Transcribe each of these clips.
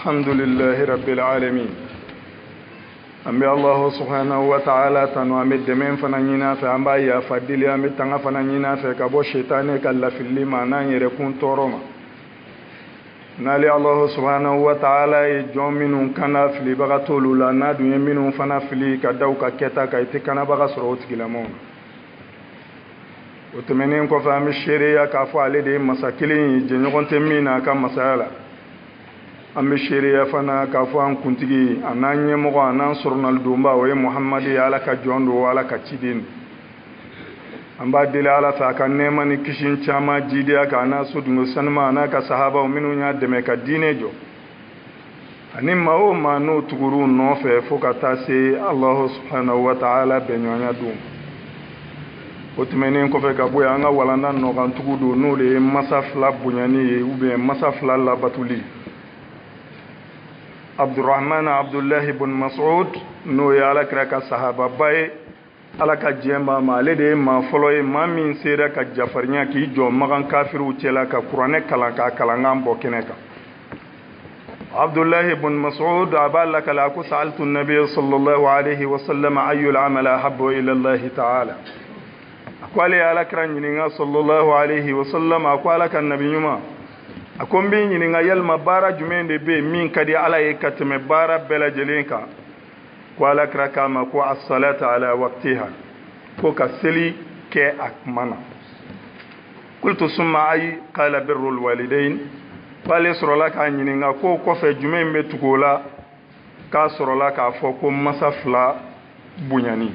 الحمد لله رب العالمين أمي الله سبحانه وتعالى تنوامي دمين فنانينا فأمبا يا فدلي أمي تنغا فنانينا فكابو شيطاني كلا في اللي معنا يركون توروما نالي الله سبحانه وتعالى يجون منهم كنا فلي بغا تولو لا نادو يمنهم فنا فلي كدو كتا كايتي كنا بغا سروت كلامون وتمنين كو فامي شيريا كافو علي دي مساكلين جنيغون تمينا كا مسالا أمي شيريا فنا كافو أن كنتي أناني مغا أنان سرنال دومبا وي محمد على كجوندو على كتشدين أمبا دلي على فاكا نيماني كشين چاما جيديا كانا سودنو سنما أنا كصحابة ومنو نيا دميكا ديني جو أني ماو ما نو تغرو نوفي فوكا تاسي الله سبحانه وتعالى بنيوانا دوم وتمنين كوفي كابويا أنا ولاندا نوغان تغدو نولي مسافلا بنياني وبي مسافلا لابتولي عبد الرحمن عبد الله بن مسعود نو يالا كراكا صحابة باي ala ka jemba ma ale de ma folo ye ma min sera ka jafarinya ki jo magan kafiru cela ka qur'ane kala ka kalangam bo keneka Abdullah ibn Mas'ud aballa kala ku sa'altu an-nabiy sallallahu alayhi wa sallam ayu al-amal ahabbu ila Allah ta'ala akwali ala kran yininga sallallahu alayhi wa sallam akwala kan nabiyuma akombi yininga yalma bara jumende be min kadi ala ye katme bara bela jelenka قال كركما كو الصلاة على وقتها كو كسلي كي أكمنا قلت ثم أي قال بر الوالدين قال يسر لك أن ينغا كو كوفي جمين بتقولا كاسر لك أفوكو مسافلا بنياني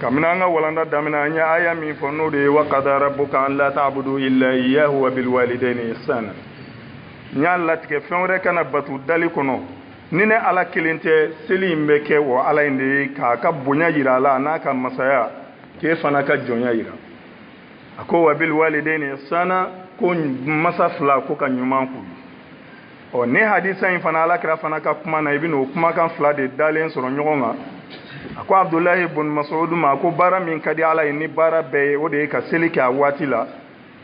كمنا ولندا دامنا أن آية من فنودي وقد ربك أن لا تعبدوا إلا إياه وبالوالدين إحسانا نيان لاتك فنورك نبتو دالكونو nine ala kilinte seli mbeke wo ala inde ka bonya yira ala na ka masaya ke fana ka jonya yira ako wa bil walidaini sana ko masafla ko ka nyuman ku o ne hadisa in fana ala kra fana ka kuma na ibino kuma kan fla de dalen soro nyogonga ako Abdullah ibn Mas'ud ma ko bara min kadi ala ni bara be o de ka seli ka watila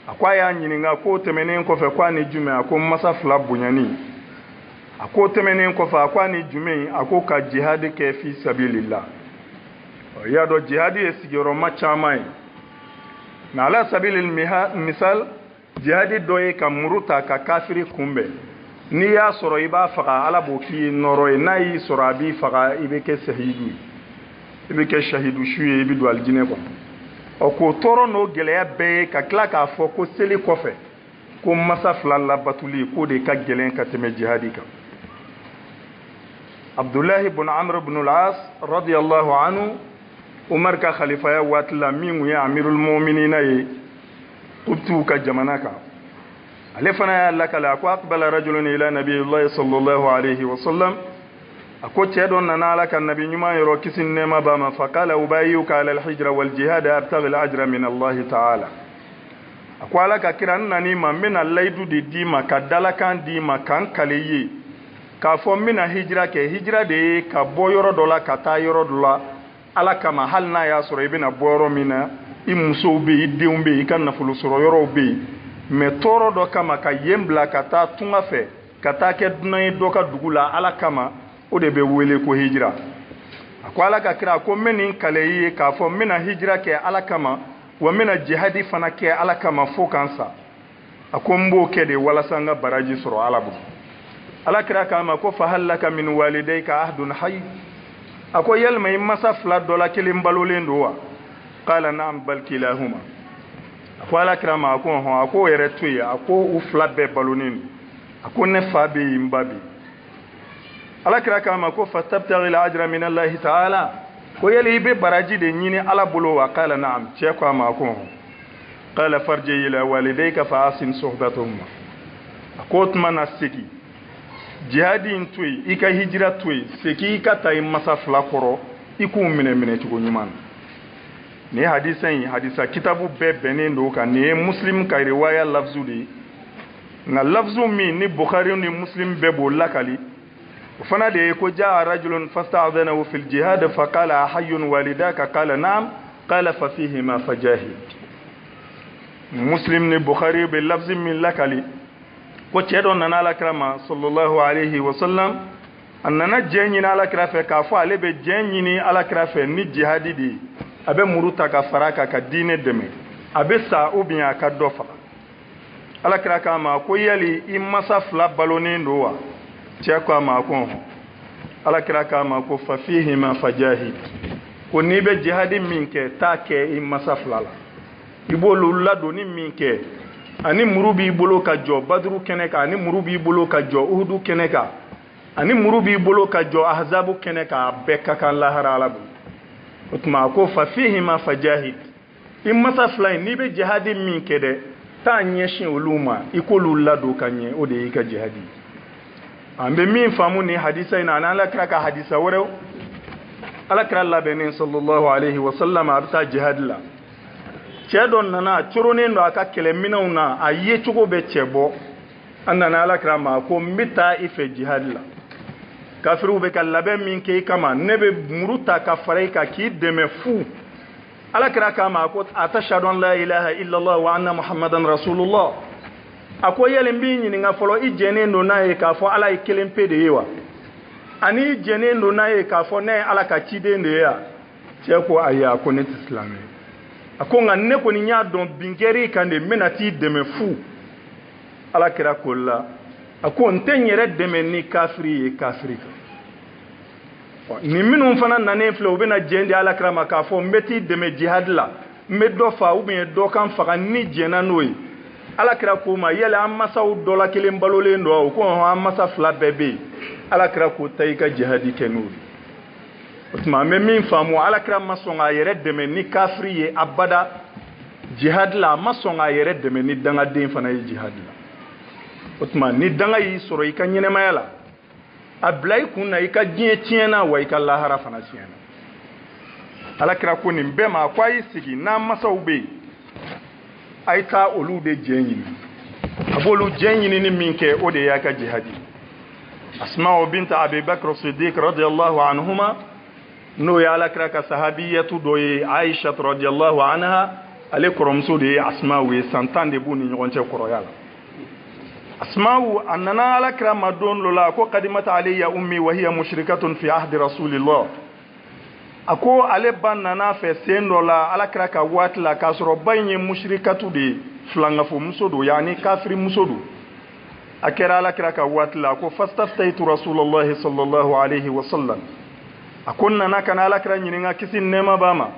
akwa ya nyininga ko temenen ko fe kwa ni jume ako masafla bunyani ako temenen ko fa kwani jume ako ka jihad ke fi sabilillah ya do jihad esigoro machamai na ala sabilil misal jihad doye ka muruta ka kafiri kumbe ni ya soro iba faqa ala boki noro nayi soro abi faqa ibeke shahidu ibeke shahidu shuye ibidu aljine ko o ko toro no geleya be ka klaka fo ko seli kofe ko masafla la batuli ko de ka gelen ka teme jihadika Abdullah ibn Amr ibn al-As radiyallahu anhu Umar ka khalifa ya watla mingu ya amirul mu'minin ay qubtu ka jamanaka alifana ya lakala ko aqbala rajulun ila nabiyillah sallallahu alayhi wa sallam ako cedon nana laka nabi nyuma yoro kisin nema ba ma faqala ubayyuka ala al-hijra wal jihad abtaghi al-ajra min Allah ta'ala ako alaka kiran nani ma min al-laidu di ma kadala kan di ma kan kaliyi ka fo mina hijra ke hijra de ka boyoro dola ka ta yoro dola ala kama hal na ya soro ibina boro mina imuso be ideumbe kan na fulu soro yoro be me toro do kama ka yembla ka ta tunga fe ka ta ke dunay do ka dugula ala kama o de be wele ko hijra akwala ka kira ko menin kale yi ka fo mina hijra ke ala kama wa mina jihadi fana ke ala kama fo kansa akombo ke de wala sanga baraji soro ala bu ala kira kama ko fa halaka min walidayka ahdun hayy ako yalma masafla dola kilim balolendo wa qala na'am bal kilahuma ako ala kira ma ko ho ako yere tuya ako ufla be balonin ako ne fabi imbabi ala kira kama ko fatabtaghi al-ajra min Allah ta'ala ko yeli be baraji de nyini ala bolo wa qala na'am che ko ma ko qala farji ila walidayka fa asin suhbatuhuma ako tmana siki jihadi intui ika hijira tui seki ika tai masafla koro iku mine chugo nyuman ne hadisa kitabu bebe ndo ka ne muslim ka riwaya lafzu di na lafzu mi ni bukhari ni muslim bebo lakali fana de ko jaa rajulun fasta'adhanahu fil jihad fa qala hayyun walidaka qala na'am qala fa fihi ma fajahid muslim ni bukhari be lafzi min lakali ko cedo nana alakira ma sallallahu alaihi wasallam annana jenyi na alakira fe ka fo ale be jenyi ni alakira fe ni jihadi di abe muruta ka faraka ka dine deme abe sa ubia ka dofa alakira ka ma ko yali imasa fla baloni ndowa ce ko ma ko alakira ka ma ko fa fihi ma fajahid ko ni be jihadi minke ta ke imasa fla la ibolu lado ni minke ani murubi bolo ka jo badru keneka ani murubi bolo ka jo uhudu keneka ani murubi bolo ka jo ahzabu keneka bekka kan lahara alabu utma ko fa fihi ma fajahid imma saflay ni be jihadi min kede ta nyeshin uluma ikolu lado kanye o de ka jihadi ambe min famu ni hadisa ina na la kraka hadisa wore ala kra Allah benin sallallahu alaihi wasallam abta jihad la cedon nana curone ndo aka kele minawna aye cugo be cebo annana ala krama ko mita ife jihad la kafiru be kallabe min ke kama nebe muruta ka farai ki deme fu ala kra kama ko atashhadu an la ilaha illa allah wa anna muhammadan rasulullah ako yele mbinyi ni ngafolo ijene ndo naye ka fo ala ikelempe de yewa ani ijene ndo naye ka fo ne ala ka chide ndo ya cheko aya ko net islami akonga ne ko ni nya don bingeri kande menati deme fu ala kira kolla akon tenyere deme ni kafiri e kafirika ni minun fana nane fle obena jende ala kira maka fo meti deme jihad la meddo fa ou bien do kan faga ni jena noy ala kira ko ma yele amasa u dola kelen balole ndo ko amasa fla bebe ala kira ko tayka jihadi kenuri utma me min famu ala kira masonga yere deme ni kafiri ye abada jihad la masonga yere deme ni danga den fana ye jihad la utma ni danga yi soro ika nyene mayala ablay kunna ika jie tiena wa ika lahara fana tiena ala kira ko ni mbema kwa isigi na masa ube aita olude jenyi abolu jenyi ni minke ode yaka jihadi asma bint abi bakr siddiq radiyallahu anhuma no ya ala kira ka sahabiyatu doye aisha radiyallahu anha ale koromso de asma we santande buni ngonche koroyala asma annana ala kira madon lola ko qadimat alayya ummi wa hiya mushrikatun fi ahdi rasulillah ako ale banana fe sendola ala kira ka watla kasro banye mushrikatu de flangafo musodo yani kafiri musodo akera ala kira ka watla ko fastaftaitu rasulullah sallallahu alayhi wa sallam akunna nakana ala kira nyininga kisin nema bama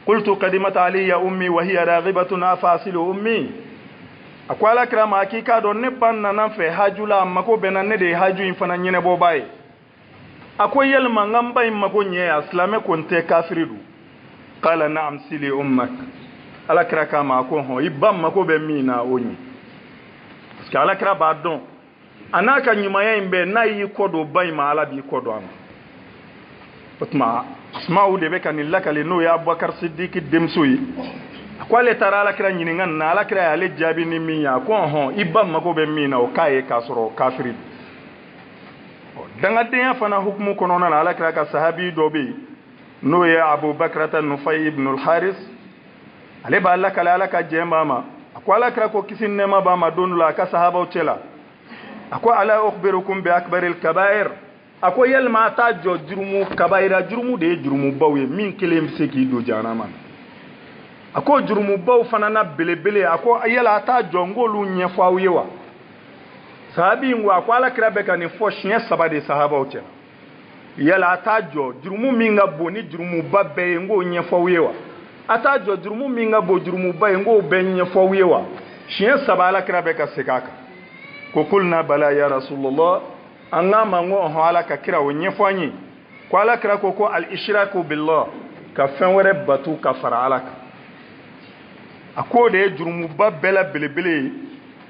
qultu qadimat alayya ummi wa hiya raghibatun afasilu ummi akwala kira ma hakika don ne banana fe hajula mako benane de haju infana nyine bobaye akoy yelma ngamba imako nye aslame konte kafiridu qala na'am sili ummak ala kira kama ko ho ibam mako be mina onyi parce que ala kira ba don anaka nyuma ya imbe na yi kodo bay ma ala bi kodo am otma asma u de be kan lakale no ya abubakar siddiq demsoyi akwale tara ala kira nyininga na ala kira ya le jabi ni miya ko ho ibam mako be mina o kaye kasoro kafiridu danga den fana hukumu konona na ala kira ka sahabi dobe no ya Abu Bakrata Nufay ibn al-Haris ale ba Allah kala ala ka jemba ma akwa ala kira ko kisin nema ba ma donu la ka sahaba uchela akwa ala ukhbirukum bi akbar al-kaba'ir akwa yelma ta jo jurumu kabaira jurumu de jurumu bawe min kelem seki do janama akwa jurumu baw fana na belebele akwa yela ta jo ngolu nyefo awewa sahabi ngwa kwa ala kira beka ni foshinya sabade sahaba uche yala atajo jurumu minga boni jurumu babbe ngo nyefo wewa atajo jurumu minga bo jurumu ba ngo be nyefo wewa shinya sabala kira beka sekaka ko kulna bala ya rasulullah angama ngo ho ala ka kira wo nyefo anyi kwa ala kira ko al ishraku billah ka fenwere batu ka fara alaka akode jurumu babbe la belebele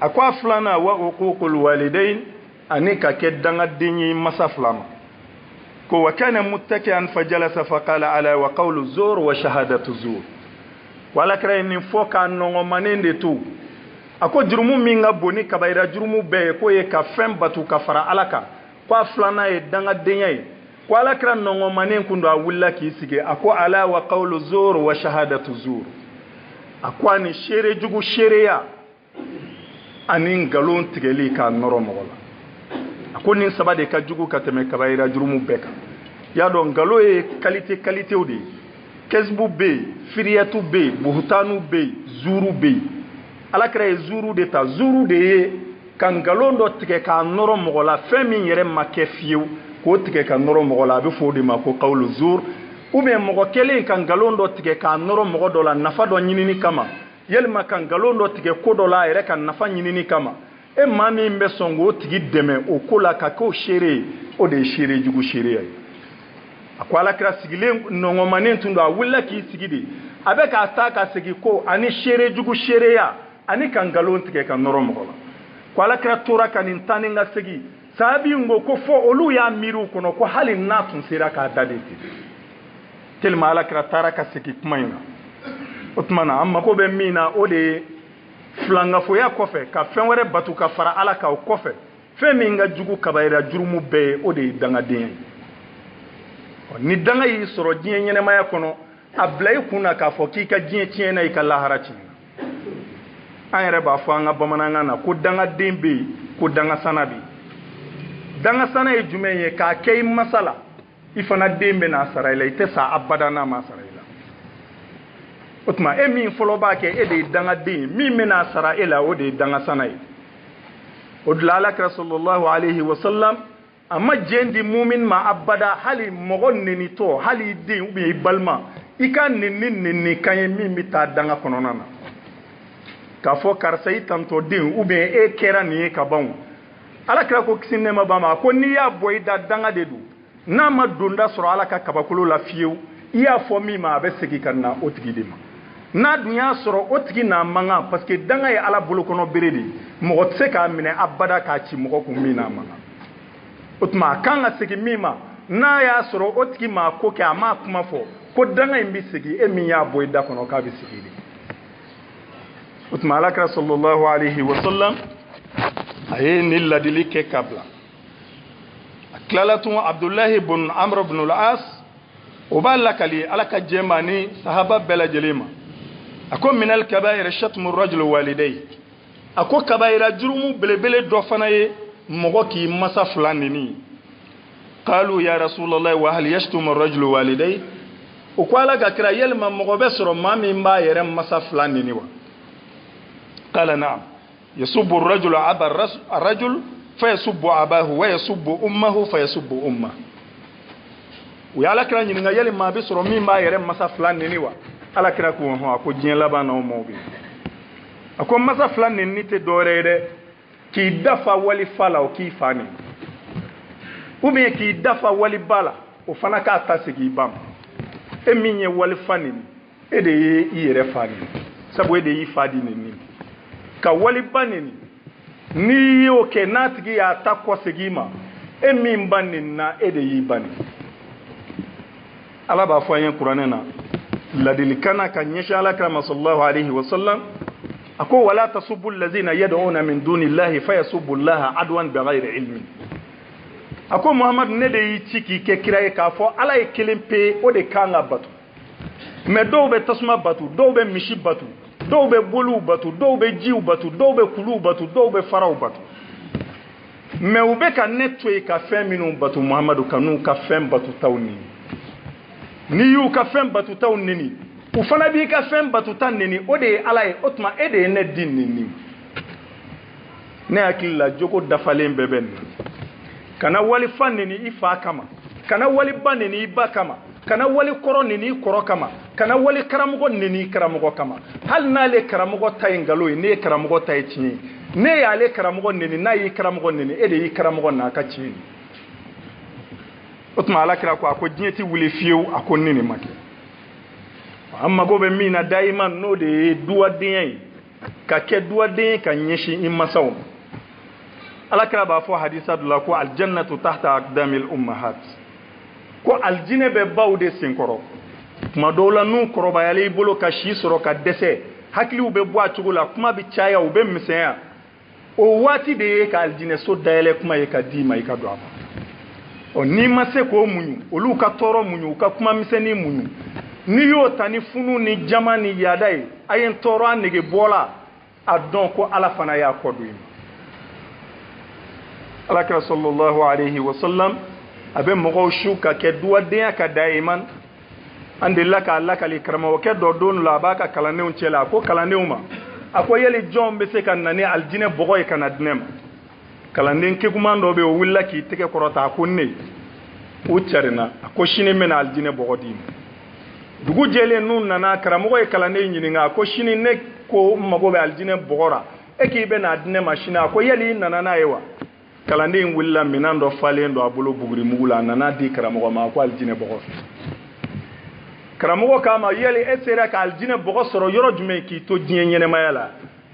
akwa fulana wa uququl walidain anika kedanga dinyi masaflama ko wakana muttaki'an fajalasa faqala ala wa qawlu zur wa shahadatu zur wala kray ni foka nongo manende tu ako jurumu minga boni kabaira jurumu be ko ye ka fem batu ka fara alaka kwa fulana e danga dinyai wala kra nongo manen kundo awulla ki sige ako ala wa qawlu zur wa shahadatu zur akwa ni shere jugu shereya ani ngalon tigɛli k'a nɔrɔ mɔgɔ la a ko nin saba de ka jugu ka tɛmɛ kabayira jurumu bɛɛ kan y'a dɔn ngalo ye qualitéw de ye kɛsibu bɛ yen firiyatu bɛ yen buhutanu bɛ yen zuru bɛ yen alakira ye zuru de ta zuru de ye ka ngalon dɔ tigɛ k'a nɔrɔ mɔgɔ la fɛn min yɛrɛ ma kɛ fiyewu k'o tigɛ ka nɔrɔ mɔgɔ la a bɛ fɔ o de ma ko qawlu zur mɔgɔ kelen ka ngalon dɔ tigɛ k'a nɔrɔ mɔgɔ dɔ la nafa dɔ ɲinini kama yalima ka ngalon dɔ tigɛ ko dɔ la a yɛrɛ ka nafa ɲinini kama e maa min bɛ sɔn k'o tigi dɛmɛ o ko la ka k'o seere ye o de ye seere jugu seereya ye a ko alakira sigilen nɔngɔmanen tun don a wulila k'i sigi de a bɛ k'a ta ka segin ko ani seere jugu seereya ani ka ngalon tigɛ ka nɔrɔ mɔgɔ la ko alakira tora ka nin taa ni ka segin sahabi ko ko fɔ olu y'a miiriw kɔnɔ ko hali n'a tun sera k'a da de ten tellement alakira taara ka segin kuma in na o tuma na an mago bɛ min na o de ye filangafoya kɔfɛ ka fɛn wɛrɛ batu ka fara ala kan o kɔfɛ fɛn min ka jugu kabayira jurumu bɛɛ ye o de ye dangadenya ye ni danga y'i sɔrɔ diɲɛ ɲɛnɛmaya kɔnɔ a bila i kun na k'a fɔ k'i ka diɲɛ tiɲɛna i ka lahara tiɲɛna an yɛrɛ b'a fɔ an ka bamanankan na ko dangaden bɛ yen ko dangasana bɛ yen dangasana ye jumɛn ye k'a kɛ i masa la i fana den bɛ n'a sara i la i tɛ sa abada n'a ma sara i la o tuma e min fɔlɔ b'a kɛ e de ye dangaden ye min bɛ n'a sara e la o de ye dangasana ye o de la alakira sallallahu alayhi wa sallam a ma jɛn di mumin ma abada hali mɔgɔ nenitɔ hali i den ou bien i balima i ka neni kan ye min bɛ taa danga kɔnɔna na k'a fɔ karisa i tantɔ den ou bien e kɛra nin ye ka ban alakira ko kisi nɛɛma b'a ma ko n'i y'a bɔ i da danga de don n'a ma donda sɔrɔ ala ka kabakolo la fiyewu i y'a fɔ min ma a bɛ segin ka na o tigi de ma n'a dun y'a sɔrɔ o tigi n'a mankan parce que danga ye ala bolokɔnɔ bere de mɔgɔ tɛ se k'a minɛ abada k'a ci mɔgɔ kun min n'a mankan o tuma a kan ka segin min ma n'a y'a sɔrɔ o tigi ma ko kɛ a m'a kuma fɔ ko danga in bɛ segin e min y'a bɔ i da kɔnɔ k'a bɛ segin de o tuma alakira sallallahu alayhi wa sallam a ye nin ladili kɛ ka bila a tilala tun abdullahi bun amr bun al-as o b'a lakali ala ka jɛma ni sahaba bɛɛ lajɛlen ma a ko minal kabair shatmu rajul walidayhi a ko kabaira jurumu belebele dɔ fana ye mɔgɔ k'i masa fila neni qalu ya rasulallah wa hal yashtumu rajul walidayhi o ko ala ka kira yalima mɔgɔ bɛ sɔrɔ maa min b'a yɛrɛ masa fila neni wa qala na'am yasubbu ar-rajulu aba ar-rajul fayasubbu abahu wa yasubbu ummahu fayasubbu ummahu u ala kira ɲininka yali maa bɛ sɔrɔ min b'a yɛrɛ masa fila neni wa ala kira ko hɔn a ko diɲɛ laban na o maaw bɛ a ko masa fila neni tɛ dɔwɛrɛ ye dɛ k'i dafa wali fa la o k'i fa neni ou bien k'i dafa wali ba la o fana k'a ta segin i ba ma e min ye wali fa neni e de ye i yɛrɛ fa neni sabu e de y'i fa di neni ka wali ba neni n'i y'o kɛ n'a tigi y'a ta kɔ segin i ma e min ba neni na e de y'i ba neni ala b'a fɔ an ye kuranɛ na ladilikan ka ɲɛsin alakira ma sallallahu alayhi wa sallam a ko wala tasubbu allazina yad'una min dunillahi fayasubbu allaha adwan bighayri ilmin a ko muhamadu ne de y'i ci k'i kɛ kira ye k'a fɔ ala ye kelen pe o de kan ka batu mais dɔw bɛ tasuma batu dɔw bɛ misi batu dɔw bɛ boluw batu dɔw bɛ jiw batu dɔw bɛ kuluw batu dɔw bɛ faraw batu mais u bɛ ka ne to yen ka fɛn minnu batu muhamadu ka n'u ka fɛn batutaw nini n'i y'u ka fɛn batutaw nini u fana b'i ka fɛn batuta nini o de ye ala ye o tuma e de ye ne di nini ne hakili la jogo dafalen bɛɛ bɛ nin na kana wali fa nini i fa kama kana wali ba nini i ba kama kana wali kɔrɔ nini i kɔrɔ kama kana wali karamɔgɔ nini i karamɔgɔ kama hali n'ale karamɔgɔ ta ye nkalon ye ne ye karamɔgɔ ta ye tiɲɛ ye ne y'ale karamɔgɔ nini n'a y'i karamɔgɔ nini e de y'i karamɔgɔ n'a ka tiɲɛ ye o tuma alakira ko a ko diɲɛ ti wuli fiyewu a ko ne nin ma kɛ an mago bɛ min na dayima n'o de ye duwadenya ye ka kɛ duwaden ye ka ɲɛsin i masaw ma alakira b'a fɔ hadisa dɔ la ko aljannatu tahta aqdamil ummahat ko aljinɛ bɛ baw de senkɔrɔ tuma dɔw la n'u kɔrɔbayala i bolo ka si sɔrɔ ka dɛsɛ hakiliw bɛ bɔ a cogo la kuma bɛ caya u bɛ misɛnya o waati de ye ka aljinɛso dayɛlɛ kuma ye ka d'i ma i ka don a ma n'i ma se k'o muɲu olu ka tɔɔrɔ muɲu u ka kuma misɛnnin muɲu n'i y'o ta ni funu ni jama ni yaada ye a ye n tɔɔrɔ a nege bɔla a dɔn ko ala fana y'a kɔ don i ma alakira sallallahu alayhi wa sallam a bɛ mɔgɔw su ka kɛ duwadenya ka da iman an delila k'a lakali karamɔgɔkɛ dɔ don la a b'a ka kalandenw cɛla a ko kalandenw ma a ko yali jɔn bɛ se ka na ni alijinɛ bɔgɔ ye ka na di ne ma kalanden kekuman dɔ bɛ yen o wulila k'i tɛgɛ kɔrɔta a ko ne o carinna a ko sini n bɛna alijinɛ bɔgɔ d'i ma dugu jɛlen n'u nana karamɔgɔ ye kalanden ɲininka a ko sini ne ko n mago bɛ alijinɛ bɔgɔ la e k'i bɛ n'a di ne ma sini a ko yali i nana n'a ye wa kalanden wulila minɛn dɔ falen dɔ a bolo bugurimugu la a nana di karamɔgɔ ma a ko alijinɛ bɔgɔ karamɔgɔ k'a ma yali e sera ka alijinɛ bɔgɔ sɔrɔ yɔrɔ jumɛn k'i to diɲɛ ɲɛnɛmaya la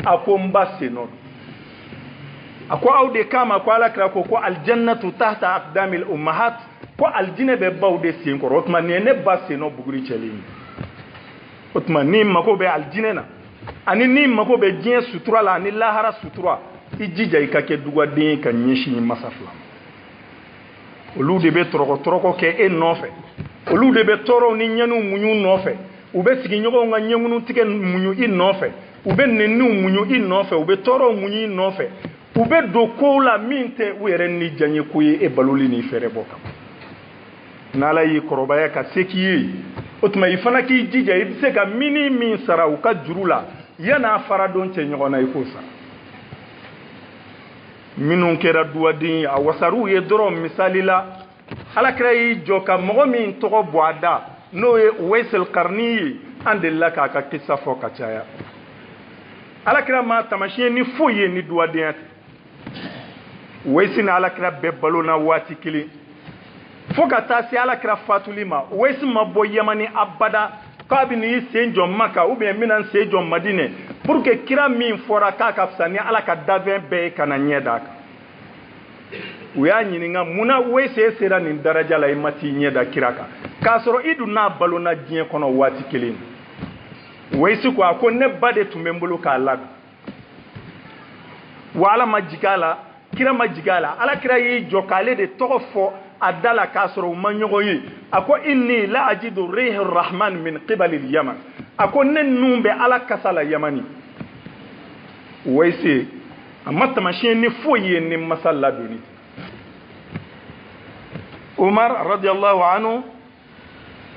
a ko n ba sen nɔ a ko aw de k'a ma ko alakira ko aljannatu tahta aqdamil ummahat ko alijinɛ bɛ baw de sen kɔrɔ o tuma nin ye ne ba sen nɔ buguri cɛlen ye o tuma ni mago bɛ alijinɛ na ani ni mago bɛ diɲɛ sutura la ani lahara sutura i jija i ka kɛ dugaden ye ka ɲɛsin masa fila ma olu de bɛ tɔrɔkɔ kɛ e nɔfɛ olu de bɛ tɔɔrɔw ni ɲɛniw muɲu nɔfɛ u bɛ sigiɲɔgɔnw ka ɲɛŋunu tigɛ muɲu i nɔfɛ u bɛ nɛniw muɲu i nɔfɛ u bɛ tɔɔrɔw muɲu i nɔfɛ u bɛ don kow la min tɛ u yɛrɛ ni diyaɲɛ ko ye e baloli ni fɛrɛ bɔ kama n'ala y'i kɔrɔbaya ka se k'i ye o tuma i fana k'i jija i bɛ se ka min sara u ka juru la yan'a fara don cɛ ɲɔgɔn na i k'o sara minnu kɛra duwaden ye a wasar'u ye dɔrɔn misali la alakira y'i jɔ ka mɔgɔ min tɔgɔ bɔ a da n'o ye Uwaisul Qarni ye an delila k'a ka kisa fɔ ka caya alakira ma tamasiyɛn ni foyi ye ni duwadenya tɛ Uwaisi ni alakira bɛɛ balona waati kelen fo ka taa se alakira fatuli ma Uwaisi ma bɔ Yamani abada k'a bɛ n'i sen jɔ Maka ou bien n bɛna n sen jɔ Madinɛ pour que kira min fɔra k'a ka fisa ni ala ka dafɛn bɛɛ ye ka na ɲɛ d'a kan u y'a ɲininka munna Uwaisi sera nin daraja la i ma t'i ɲɛ da kira kan k'a sɔrɔ i dun n'a balona diɲɛ kɔnɔ waati kelen Uwaisi ko a ko ne ba de tun bɛ n bolo k'a ladon wa ala ma jigin a la kira ma jigin a la alakira y'i jɔ k'ale de tɔgɔ fɔ a da la k'a sɔrɔ u ma ɲɔgɔn ye a ko inni la ajidu rihi rahman min qibali yaman a ko ne nun bɛ ala kasa la yamani Uwaisi a ma tamasiyɛn ni foyi ye ni masa ladonni Umar radiyallahu anhu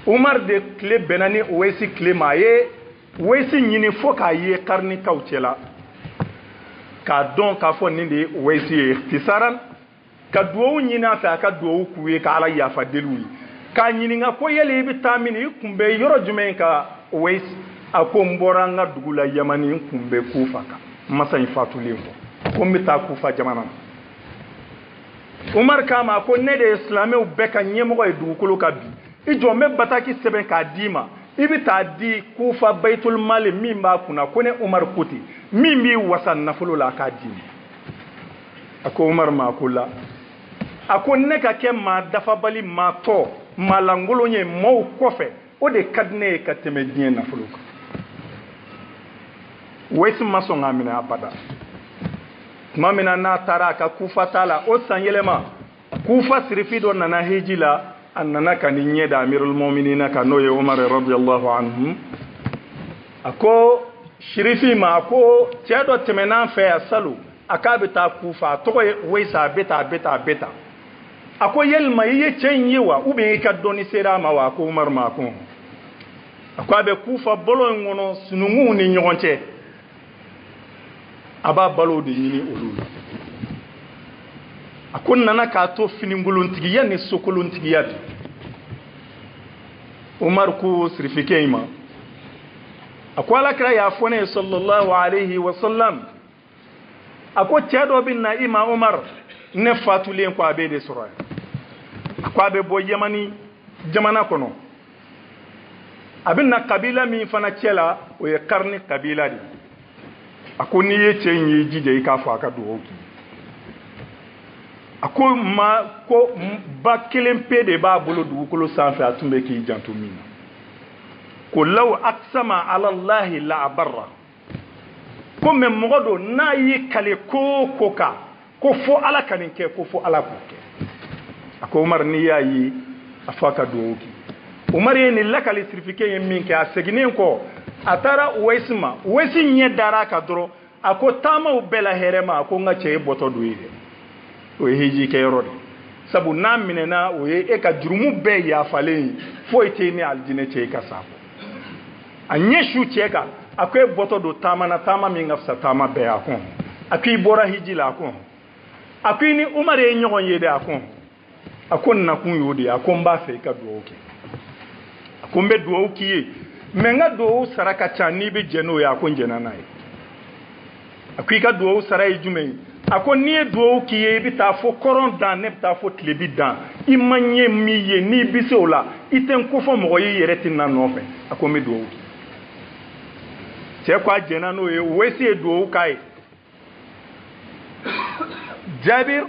Umar de tile bɛnna ni Uwaisi tile ma a ye Uwaisi ɲini fo k'a ye karnikaw cɛla k'a dɔn k'a fɔ nin de ye Uwaisi ye ikhtisaran ka duwawu ɲini a fɛ a ka duwawu k'u ye ka ala yafa deliw ye k'a ɲininka ko yali i bɛ taa min i kun bɛ yɔrɔ jumɛn ka Uwaisi a ko n bɔra n ka dugu la Yamani n kun bɛ Kufa kan masa in fatulen kɔ ko n bɛ taa Kufa jamana na Umar k'a ma ko ne de ye silamɛw bɛɛ ka ɲɛmɔgɔ ye dugukolo ka bi i jɔ n bɛ bataki sɛbɛn k'a d'i ma i bɛ taa di Kufa Baitul Mali min b'a kunna ko ne Umar ko ten min b'i wasa nafolo la a k'a d'i ma a ko Umar ma a ko la a ko ne ka kɛ maa dafabali maa tɔ maa lankolon ye maaw kɔfɛ o de ka di ne ye ka tɛmɛ diɲɛ nafolo kan Uwaisi ma sɔn k'a minɛ abada tuma min na n'a taara a ka Kufa ta la o san yɛlɛma Kufa sirifi dɔ nana heji la a nana ka ni ɲɛ da Amirul Mu'minina kan n'o ye Umar radiyallahu anhu a ko sirifi ma a ko cɛ dɔ tɛmɛna an fɛ yan salon a k'a bɛ taa Kufa a tɔgɔ ye Uwaisi a bɛ tan a ko yalima i ye cɛ in ye wa ou bien i ka dɔnni sera a ma wa a ko Umar ma a ko a bɛ Kufa bolo in kɔnɔ sinunguw ni ɲɔgɔn cɛ a b'a balo de ɲini olu la a ko nana k'a to finikolontigiya ni sokolontigiya de Umar ko sirifikɛ in ma a ko alakira y'a fɔ ne ye sallallahu alayhi wa sallam a ko cɛ dɔ bɛ na i ma Umar ne fatulen ko a bɛ de sɔrɔ yan a ko a bɛ bɔ Yamani jamana kɔnɔ a bɛ na kabila min fana cɛ la o ye Karni kabila de a ko n'i ye cɛ in ye jija i k'a fɔ a ka dugawu k'i a ko ba kelen pe de b'a bolo dugukolo sanfɛ a tun bɛ k'i janto min na ko law aqsama ala Allahi la abarra ko mais mɔgɔ don n'a y'i kale ko kan ko fo ala ka nin kɛ ko fo ala k'o kɛ a ko Umar n'i y'a ye a fɔ a ka dugawu k'i Umar ye nin lakali sirifikɛ ye min kɛ a seginnen kɔ a taara Uwaisi ma Uwaisi ɲɛ dara a kan dɔrɔn ako tama u bela herema ko nga che boto duide o hiji ke rodi sabu na minena o e ka jurumu be ya falen fo ite ni aljine che ka sapo anyeshu cheka akwe boto do tama na tama mi ngafsa tama be akon akwi bora hiji la akon akwi ni umare nyogon yede akon na kun yodi akon ba fe ka do oke akon be do okiye menga do saraka chani be jeno ya akon jena nai akwi ka do sarai jume akon ni do okiye bi ta fo koron dan ne ta fo tlebi dan imanye miye ni bisola iten ko fo mo yi yere tin na no fe akon me do oki che kwa jena no ye wesi do kai Jabir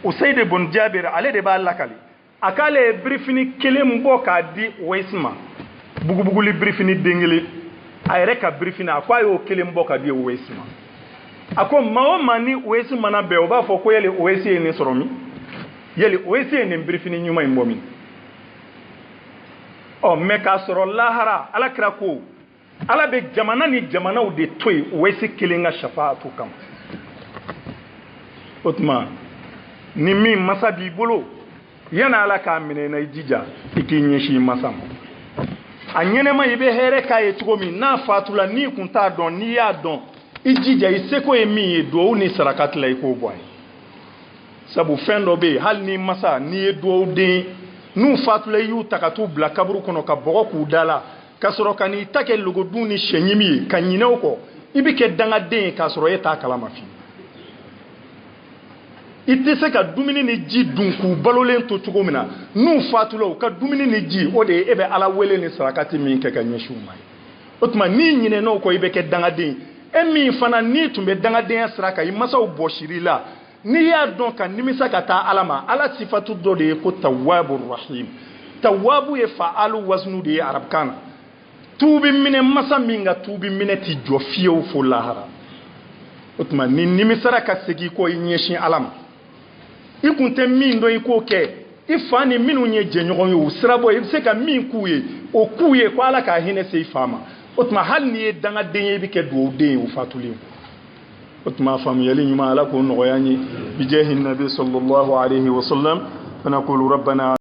Usaid ibn Jabir ale de ba lakali akale briefini kelem boka di Weisma bugubuguli briefini dengeli ayre ka briefini akwa yo kelem boka di Weisma ako mawo mani Weisma na be oba fo ko yele Weisi ni soromi yele Weisi ni briefini nyuma imbomi o meka soro lahara ala krako ala be jamana ni jamana u de toy Weisi kelenga shafaatu kam otma ni min masa bi bolo yana ala ka mine na jija ikinye shi masam anyene ma ibe here ka etugo mi na fatula ni kunta don ni ya don ijija iseko emi do ni sarakat la iko boy sabu fendo be hal ni masa ni do de nu fatula yu takatu bla kaburu kono ka bogo ku dala kasoro kani take lugo duni shenyimi kanyine ko ibike danga de kasoro eta kala mafi ite se ka dumini ni ji dunku balolen to cogo mina nu fatulo ka dumini ni ji o de ebe ala wele ni sarakati min ke ka nyeshu mai otuma ni nyine no ko ibe ke dangaden emi fana ni tumbe dangaden saraka yi masa o boshirila ni ya don ka nimisa ka ta alama ala sifatu do de ko tawwabur rahim tawwabu ya fa'alu waznu de arab kana tubi mine masa minga tubi mine ti jofiyo fo lahara otuma ni nimisa ka segi ko nyeshin alama ikunte min do iko ke ifani minu nye jenyogon yo sirabo se ka min kuye o kuye ko ala ka hine se ifama otma hal ni danga denye bi ke do de o fatuli otma fam yali nyuma ala ko no yanyi bi jahi nabi sallallahu alayhi wa sallam fa naqulu rabbana